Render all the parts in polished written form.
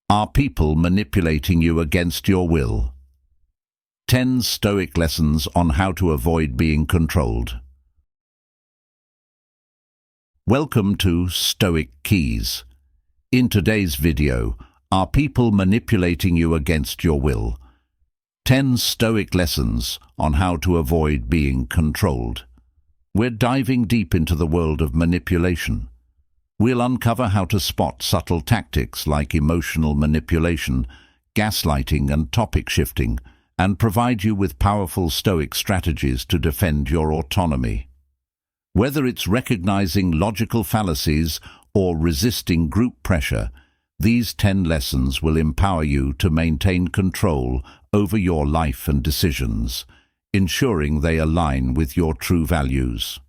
Are people manipulating you against your will? 10 Stoic lessons on how to avoid being controlled. Welcome to Stoic Keys. In today's video, are people manipulating you against your will? 10 Stoic lessons on how to avoid being controlled. We're diving deep into the world of manipulation. We'll uncover how to spot subtle tactics like emotional manipulation, gaslighting and topic shifting, and provide you with powerful Stoic strategies to defend your autonomy. Whether it's recognizing logical fallacies or resisting group pressure, these 10 lessons will empower you to maintain control over your life and decisions, ensuring they align with your true values.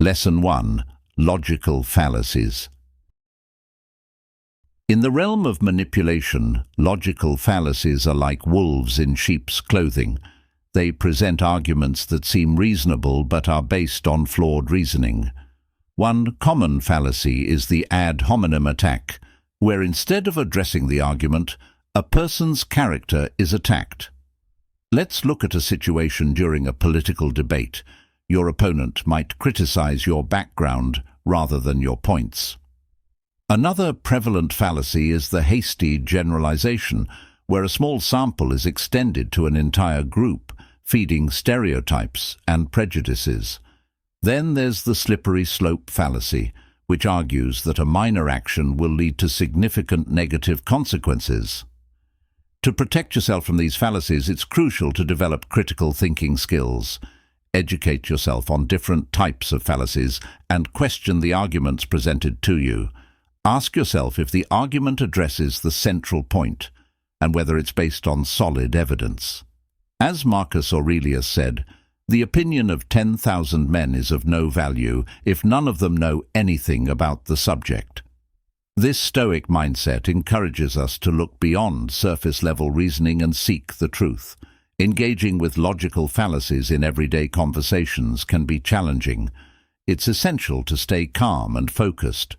Lesson 1. Logical fallacies. In the realm of manipulation, logical fallacies are like wolves in sheep's clothing. They present arguments that seem reasonable but are based on flawed reasoning. One common fallacy is the ad hominem attack, where instead of addressing the argument, a person's character is attacked. Let's look at a situation during a political debate. Your opponent might criticize your background rather than your points. Another prevalent fallacy is the hasty generalization, where a small sample is extended to an entire group, feeding stereotypes and prejudices. Then there's the slippery slope fallacy, which argues that a minor action will lead to significant negative consequences. To protect yourself from these fallacies, it's crucial to develop critical thinking skills. Educate yourself on different types of fallacies and question the arguments presented to you. Ask yourself if the argument addresses the central point and whether it's based on solid evidence. As Marcus Aurelius said, the opinion of 10,000 men is of no value if none of them know anything about the subject. This Stoic mindset encourages us to look beyond surface-level reasoning and seek the truth. Engaging with logical fallacies in everyday conversations can be challenging. It's essential to stay calm and focused,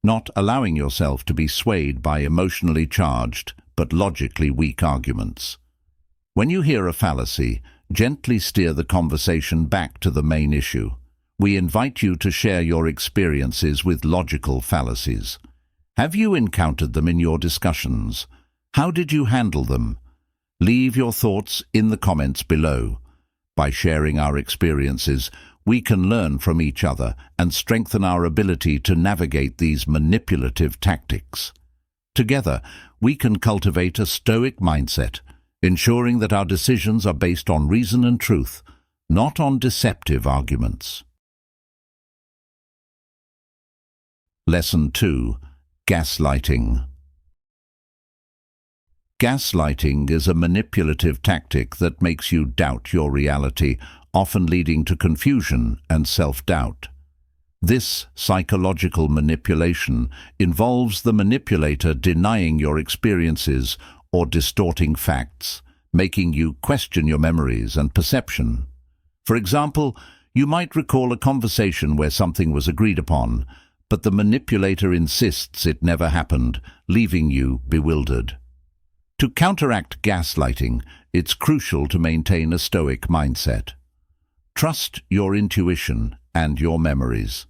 not allowing yourself to be swayed by emotionally charged but logically weak arguments. When you hear a fallacy, gently steer the conversation back to the main issue. We invite you to share your experiences with logical fallacies. Have you encountered them in your discussions? How did you handle them? Leave your thoughts in the comments below. By sharing our experiences, we can learn from each other and strengthen our ability to navigate these manipulative tactics. Together, we can cultivate a Stoic mindset, ensuring that our decisions are based on reason and truth, not on deceptive arguments. Lesson 2. Gaslighting. Gaslighting is a manipulative tactic that makes you doubt your reality, often leading to confusion and self-doubt. This psychological manipulation involves the manipulator denying your experiences or distorting facts, making you question your memories and perception. For example, you might recall a conversation where something was agreed upon, but the manipulator insists it never happened, leaving you bewildered. To counteract gaslighting, it's crucial to maintain a Stoic mindset. Trust your intuition and your memories.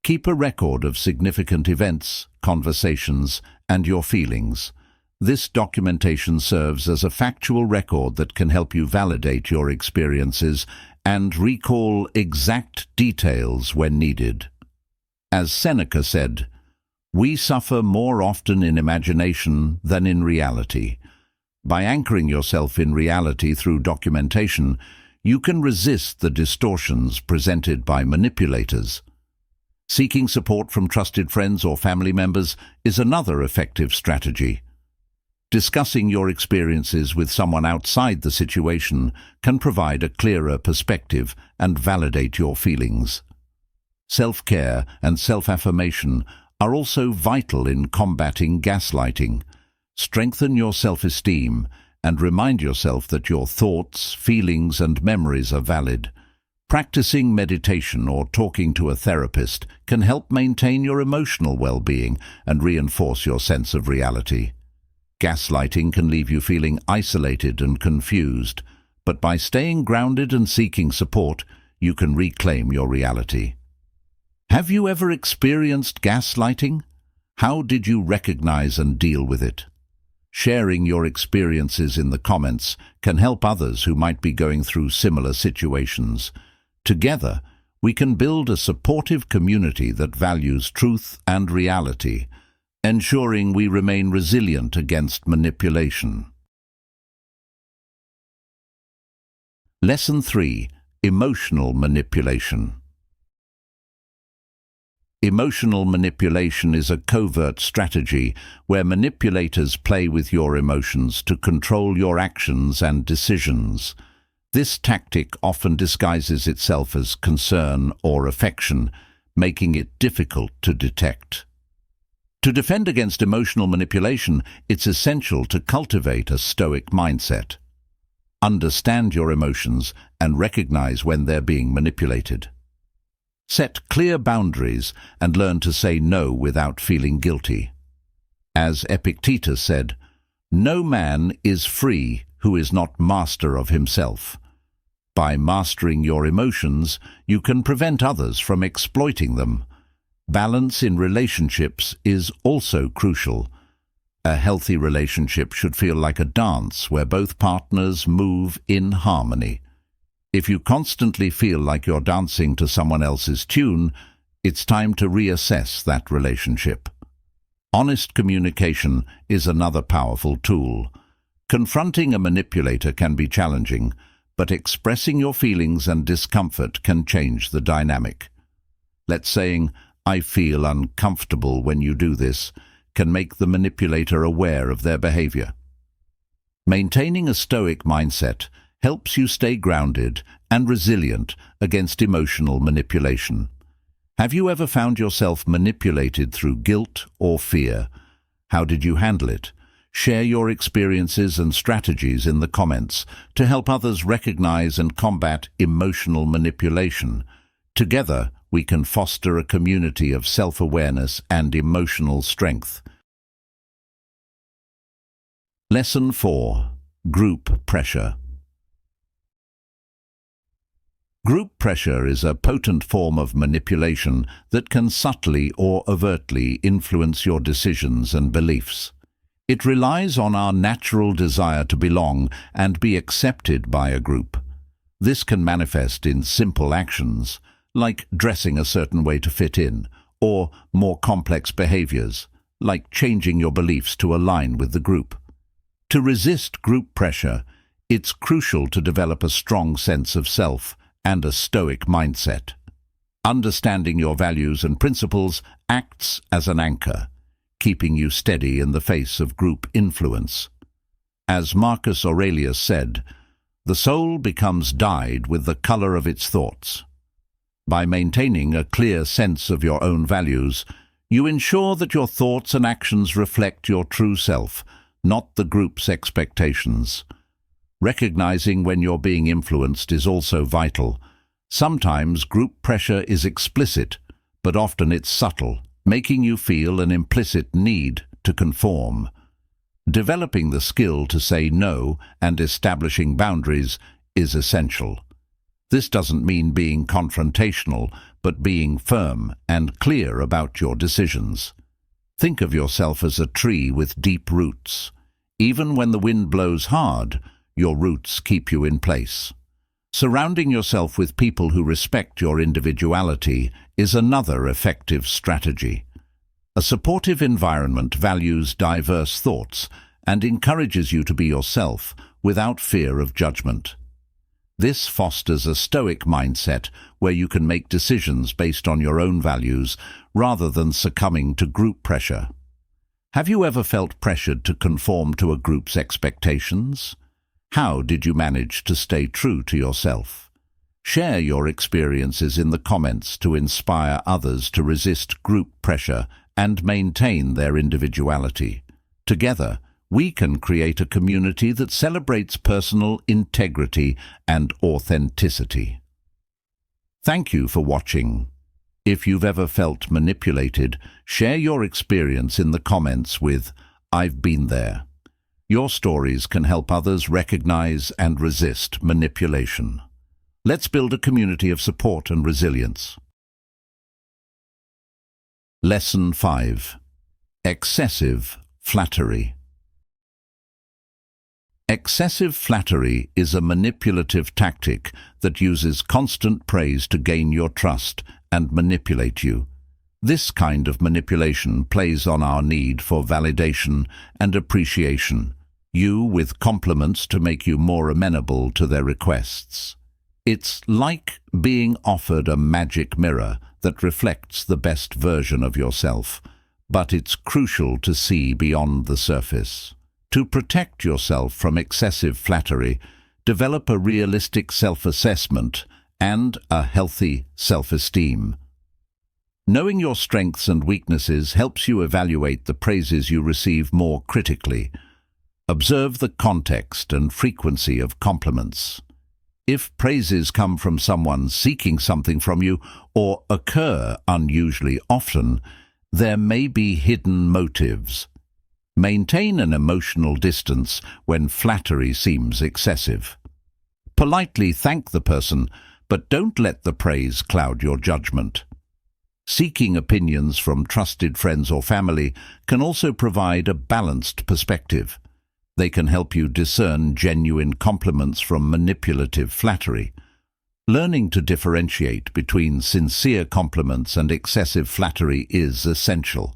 Keep a record of significant events, conversations, and your feelings. This documentation serves as a factual record that can help you validate your experiences and recall exact details when needed. As Seneca said, "We suffer more often in imagination than in reality." By anchoring yourself in reality through documentation, you can resist the distortions presented by manipulators. Seeking support from trusted friends or family members is another effective strategy. Discussing your experiences with someone outside the situation can provide a clearer perspective and validate your feelings. Self-care and self-affirmation are also vital in combating gaslighting. Strengthen your self-esteem and remind yourself that your thoughts, feelings, and memories are valid. Practicing meditation or talking to a therapist can help maintain your emotional well-being and reinforce your sense of reality. Gaslighting can leave you feeling isolated and confused, but by staying grounded and seeking support, you can reclaim your reality. Have you ever experienced gaslighting? How did you recognize and deal with it? Sharing your experiences in the comments can help others who might be going through similar situations. Together, we can build a supportive community that values truth and reality, ensuring we remain resilient against manipulation. Lesson 3. Emotional manipulation. Emotional manipulation is a covert strategy where manipulators play with your emotions to control your actions and decisions. This tactic often disguises itself as concern or affection, making it difficult to detect. To defend against emotional manipulation, it's essential to cultivate a Stoic mindset. Understand your emotions and recognize when they're being manipulated. Set clear boundaries and learn to say no without feeling guilty. As Epictetus said, "No man is free who is not master of himself." By mastering your emotions, you can prevent others from exploiting them. Balance in relationships is also crucial. A healthy relationship should feel like a dance where both partners move in harmony. If you constantly feel like you're dancing to someone else's tune, it's time to reassess that relationship. Honest communication is another powerful tool. Confronting a manipulator can be challenging, but expressing your feelings and discomfort can change the dynamic. Let's saying, "I feel uncomfortable when you do this," can make the manipulator aware of their behavior. Maintaining a Stoic mindset helps you stay grounded and resilient against emotional manipulation. Have you ever found yourself manipulated through guilt or fear? How did you handle it? Share your experiences and strategies in the comments to help others recognize and combat emotional manipulation. Together, we can foster a community of self-awareness and emotional strength. Lesson 4. Group pressure. Group pressure is a potent form of manipulation that can subtly or overtly influence your decisions and beliefs. It relies on our natural desire to belong and be accepted by a group. This can manifest in simple actions, like dressing a certain way to fit in, or more complex behaviors, like changing your beliefs to align with the group. To resist group pressure, it's crucial to develop a strong sense of self and a Stoic mindset. Understanding your values and principles acts as an anchor, keeping you steady in the face of group influence. As Marcus Aurelius said, "The soul becomes dyed with the color of its thoughts." By maintaining a clear sense of your own values, you ensure that your thoughts and actions reflect your true self, not the group's expectations. Recognizing when you're being influenced is also vital. Sometimes group pressure is explicit, but often it's subtle, making you feel an implicit need to conform. Developing the skill to say no and establishing boundaries is essential. This doesn't mean being confrontational, but being firm and clear about your decisions. Think of yourself as a tree with deep roots. Even when the wind blows hard, your roots keep you in place. Surrounding yourself with people who respect your individuality is another effective strategy. A supportive environment values diverse thoughts and encourages you to be yourself without fear of judgment. This fosters a Stoic mindset where you can make decisions based on your own values rather than succumbing to group pressure. Have you ever felt pressured to conform to a group's expectations? How did you manage to stay true to yourself? Share your experiences in the comments to inspire others to resist group pressure and maintain their individuality. Together, we can create a community that celebrates personal integrity and authenticity. Thank you for watching. If you've ever felt manipulated, share your experience in the comments with "I've been there." Your stories can help others recognize and resist manipulation. Let's build a community of support and resilience. Lesson 5. Excessive flattery. Excessive flattery is a manipulative tactic that uses constant praise to gain your trust and manipulate you. This kind of manipulation plays on our need for validation and appreciation, with compliments to make you more amenable to their requests. It's like being offered a magic mirror that reflects the best version of yourself, but it's crucial to see beyond the surface. To protect yourself from excessive flattery, develop a realistic self-assessment and a healthy self-esteem. Knowing your strengths and weaknesses helps you evaluate the praises you receive more critically. Observe the context and frequency of compliments. If praises come from someone seeking something from you or occur unusually often, there may be hidden motives. Maintain an emotional distance when flattery seems excessive. Politely thank the person, but don't let the praise cloud your judgment. Seeking opinions from trusted friends or family can also provide a balanced perspective. They can help you discern genuine compliments from manipulative flattery. Learning to differentiate between sincere compliments and excessive flattery is essential.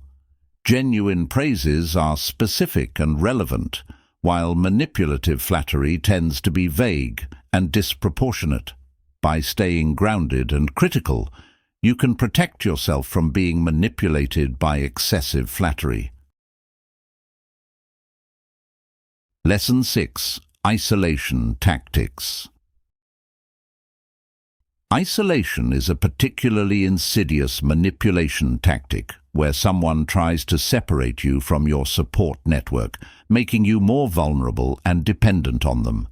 Genuine praises are specific and relevant, while manipulative flattery tends to be vague and disproportionate. By staying grounded and critical, you can protect yourself from being manipulated by excessive flattery. Lesson 6. Isolation Tactics. Isolation is a particularly insidious manipulation tactic where someone tries to separate you from your support network, making you more vulnerable and dependent on them.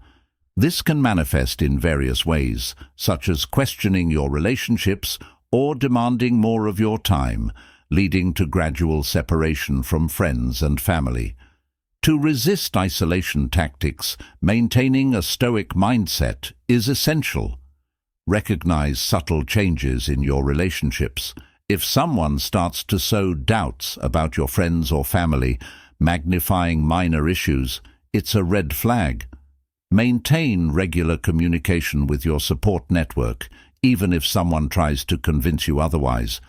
This can manifest in various ways, such as questioning your relationships or demanding more of your time, leading to gradual separation from friends and family. To resist isolation tactics, maintaining a Stoic mindset is essential. Recognize subtle changes in your relationships. If someone starts to sow doubts about your friends or family, magnifying minor issues, it's a red flag. Maintain regular communication with your support network, even if someone tries to convince you otherwise.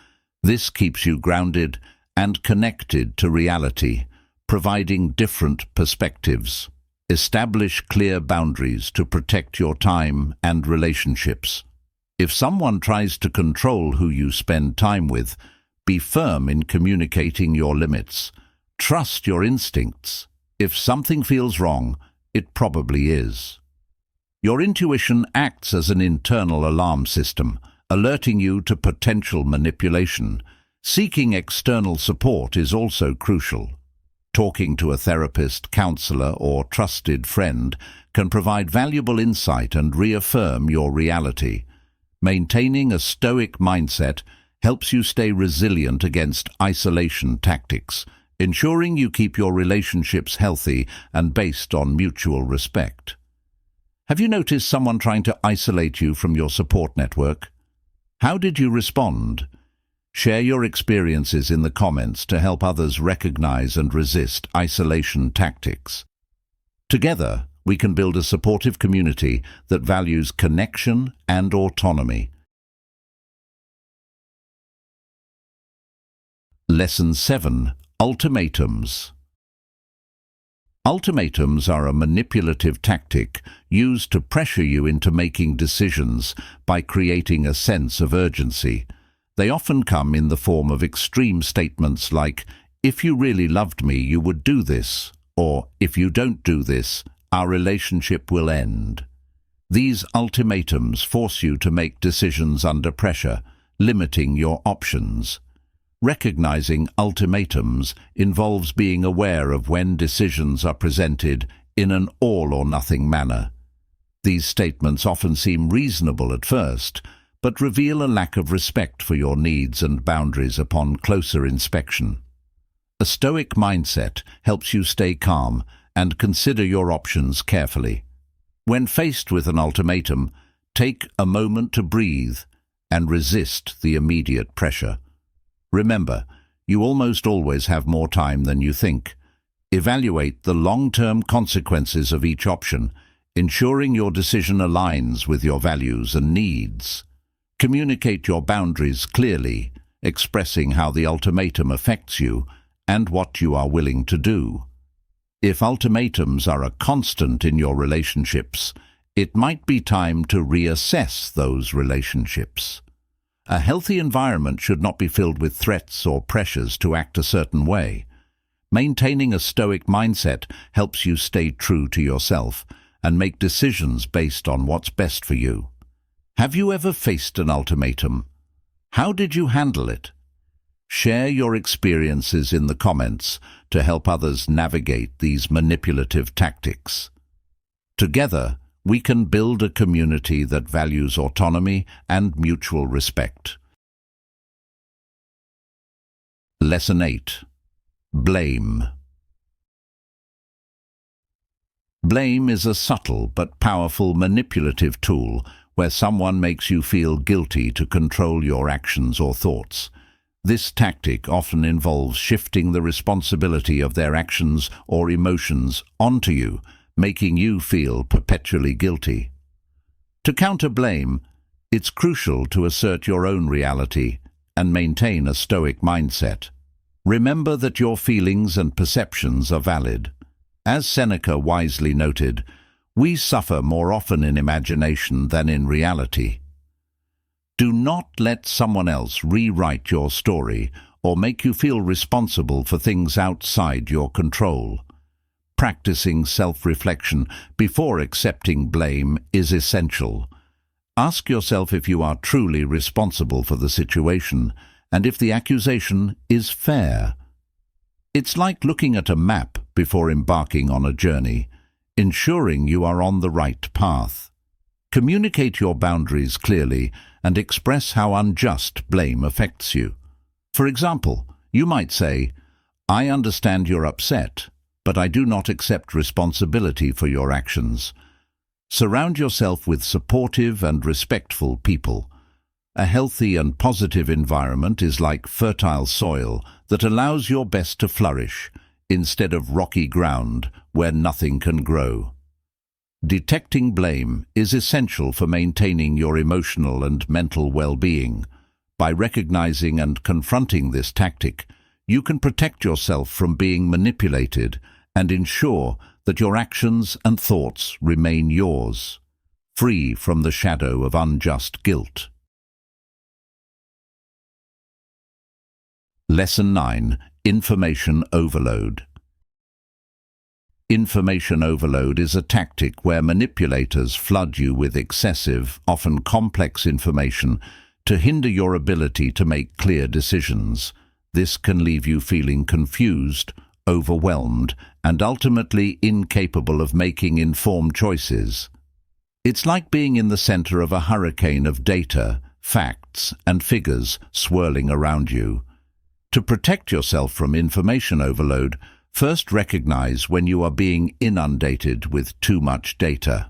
This keeps you grounded and connected to reality, providing different perspectives. Establish clear boundaries to protect your time and relationships. If someone tries to control who you spend time with, be firm in communicating your limits. Trust your instincts. If something feels wrong, it probably is. Your intuition acts as an internal alarm system, alerting you to potential manipulation. Seeking external support is also crucial. Talking to a therapist, counselor, or trusted friend can provide valuable insight and reaffirm your reality. Maintaining a Stoic mindset helps you stay resilient against isolation tactics, ensuring you keep your relationships healthy and based on mutual respect. Have you noticed someone trying to isolate you from your support network? How did you respond? Share your experiences in the comments to help others recognize and resist isolation tactics. Together, we can build a supportive community that values connection and autonomy. Lesson 7. Ultimatums. Ultimatums are a manipulative tactic used to pressure you into making decisions by creating a sense of urgency. They often come in the form of extreme statements like, "If you really loved me, you would do this," or "If you don't do this, our relationship will end." These ultimatums force you to make decisions under pressure, limiting your options. Recognizing ultimatums involves being aware of when decisions are presented in an all-or-nothing manner. These statements often seem reasonable at first, but reveal a lack of respect for your needs and boundaries upon closer inspection. A Stoic mindset helps you stay calm and consider your options carefully. When faced with an ultimatum, take a moment to breathe and resist the immediate pressure. Remember, you almost always have more time than you think. Evaluate the long-term consequences of each option, ensuring your decision aligns with your values and needs. Communicate your boundaries clearly, expressing how the ultimatum affects you and what you are willing to do. If ultimatums are a constant in your relationships, it might be time to reassess those relationships. A healthy environment should not be filled with threats or pressures to act a certain way. Maintaining a Stoic mindset helps you stay true to yourself and make decisions based on what's best for you. Have you ever faced an ultimatum? How did you handle it? Share your experiences in the comments to help others navigate these manipulative tactics. Together, we can build a community that values autonomy and mutual respect. Lesson 8. Blame. Blame is a subtle but powerful manipulative tool where someone makes you feel guilty to control your actions or thoughts. This tactic often involves shifting the responsibility of their actions or emotions onto you, making you feel perpetually guilty. To counter blame, it's crucial to assert your own reality and maintain a Stoic mindset. Remember that your feelings and perceptions are valid. As Seneca wisely noted, we suffer more often in imagination than in reality. Do not let someone else rewrite your story or make you feel responsible for things outside your control. Practicing self-reflection before accepting blame is essential. Ask yourself if you are truly responsible for the situation and if the accusation is fair. It's like looking at a map before embarking on a journey, ensuring you are on the right path. Communicate your boundaries clearly and express how unjust blame affects you. For example, you might say, "I understand you're upset, but I do not accept responsibility for your actions." Surround yourself with supportive and respectful people. A healthy and positive environment is like fertile soil that allows your best to flourish, instead of rocky ground where nothing can grow. Detecting blame is essential for maintaining your emotional and mental well-being. By recognizing and confronting this tactic, you can protect yourself from being manipulated and ensure that your actions and thoughts remain yours, free from the shadow of unjust guilt. Lesson 9. Information overload. Information overload is a tactic where manipulators flood you with excessive, often complex information to hinder your ability to make clear decisions. This can leave you feeling confused, overwhelmed, and ultimately incapable of making informed choices. It's like being in the center of a hurricane of data, facts, and figures swirling around you. To protect yourself from information overload, first recognize when you are being inundated with too much data.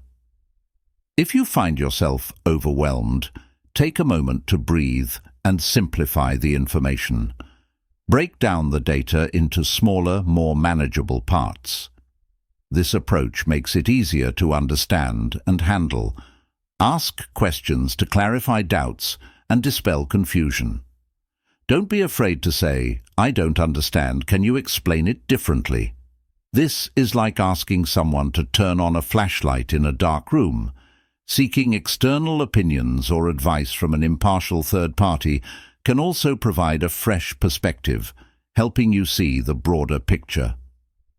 If you find yourself overwhelmed, take a moment to breathe and simplify the information. Break down the data into smaller, more manageable parts. This approach makes it easier to understand and handle. Ask questions to clarify doubts and dispel confusion. Don't be afraid to say, "I don't understand, can you explain it differently?" This is like asking someone to turn on a flashlight in a dark room. Seeking external opinions or advice from an impartial third party can also provide a fresh perspective, helping you see the broader picture.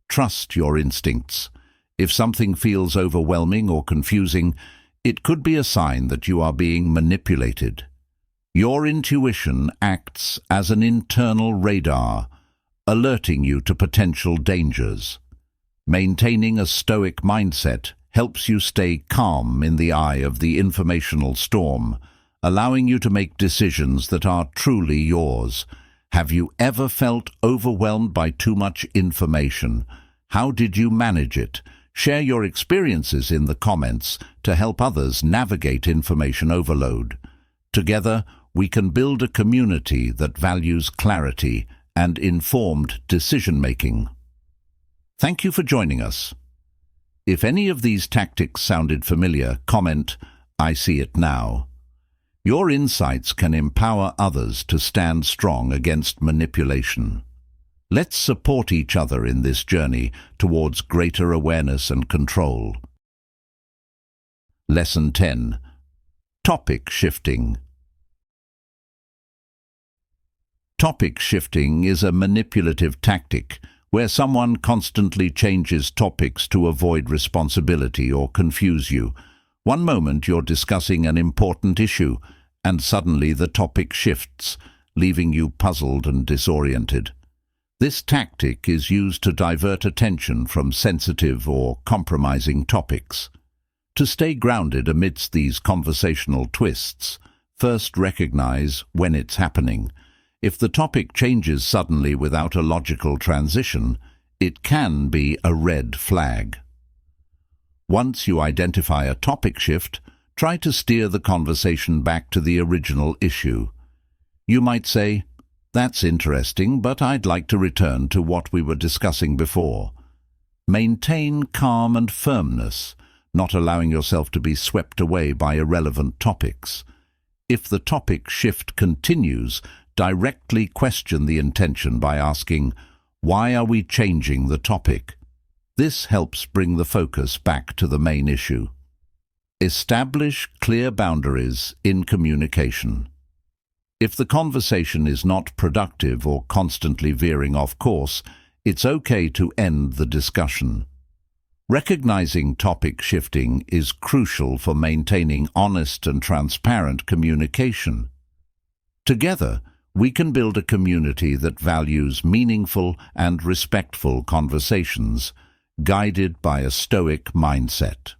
Trust your instincts. If something feels overwhelming or confusing, it could be a sign that you are being manipulated. Your intuition acts as an internal radar, alerting you to potential dangers. Maintaining a Stoic mindset helps you stay calm in the eye of the informational storm, allowing you to make decisions that are truly yours. Have you ever felt overwhelmed by too much information? How did you manage it? Share your experiences in the comments to help others navigate information overload. Together, we can build a community that values clarity and informed decision-making. Thank you for joining us. If any of these tactics sounded familiar, comment, "I see it now." Your insights can empower others to stand strong against manipulation. Let's support each other in this journey towards greater awareness and control. Lesson 10. Topic shifting. Topic shifting is a manipulative tactic where someone constantly changes topics to avoid responsibility or confuse you. One moment you're discussing an important issue, and suddenly the topic shifts, leaving you puzzled and disoriented. This tactic is used to divert attention from sensitive or compromising topics. To stay grounded amidst these conversational twists, first recognize when it's happening. If the topic changes suddenly without a logical transition, it can be a red flag. Once you identify a topic shift, try to steer the conversation back to the original issue. You might say, "That's interesting, but I'd like to return to what we were discussing before." Maintain calm and firmness, not allowing yourself to be swept away by irrelevant topics. If the topic shift continues, directly question the intention by asking, "Why are we changing the topic?" This helps bring the focus back to the main issue. Establish clear boundaries in communication. If the conversation is not productive or constantly veering off course, it's okay to end the discussion. Recognizing topic shifting is crucial for maintaining honest and transparent communication. Together, we can build a community that values meaningful and respectful conversations, guided by a Stoic mindset.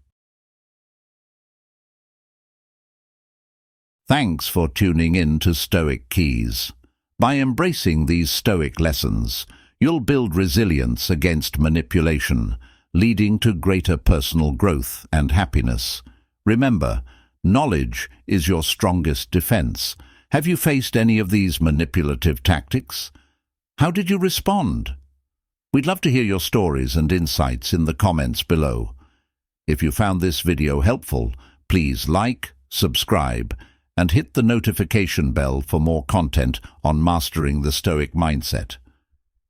Thanks for tuning in to Stoic Keys. By embracing these Stoic lessons, you'll build resilience against manipulation, leading to greater personal growth and happiness. Remember, knowledge is your strongest defense. Have you faced any of these manipulative tactics? How did you respond? We'd love to hear your stories and insights in the comments below. If you found this video helpful, please like, subscribe, and hit the notification bell for more content on mastering the Stoic mindset.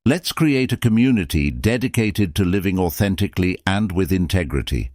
Let's create a community dedicated to living authentically and with integrity.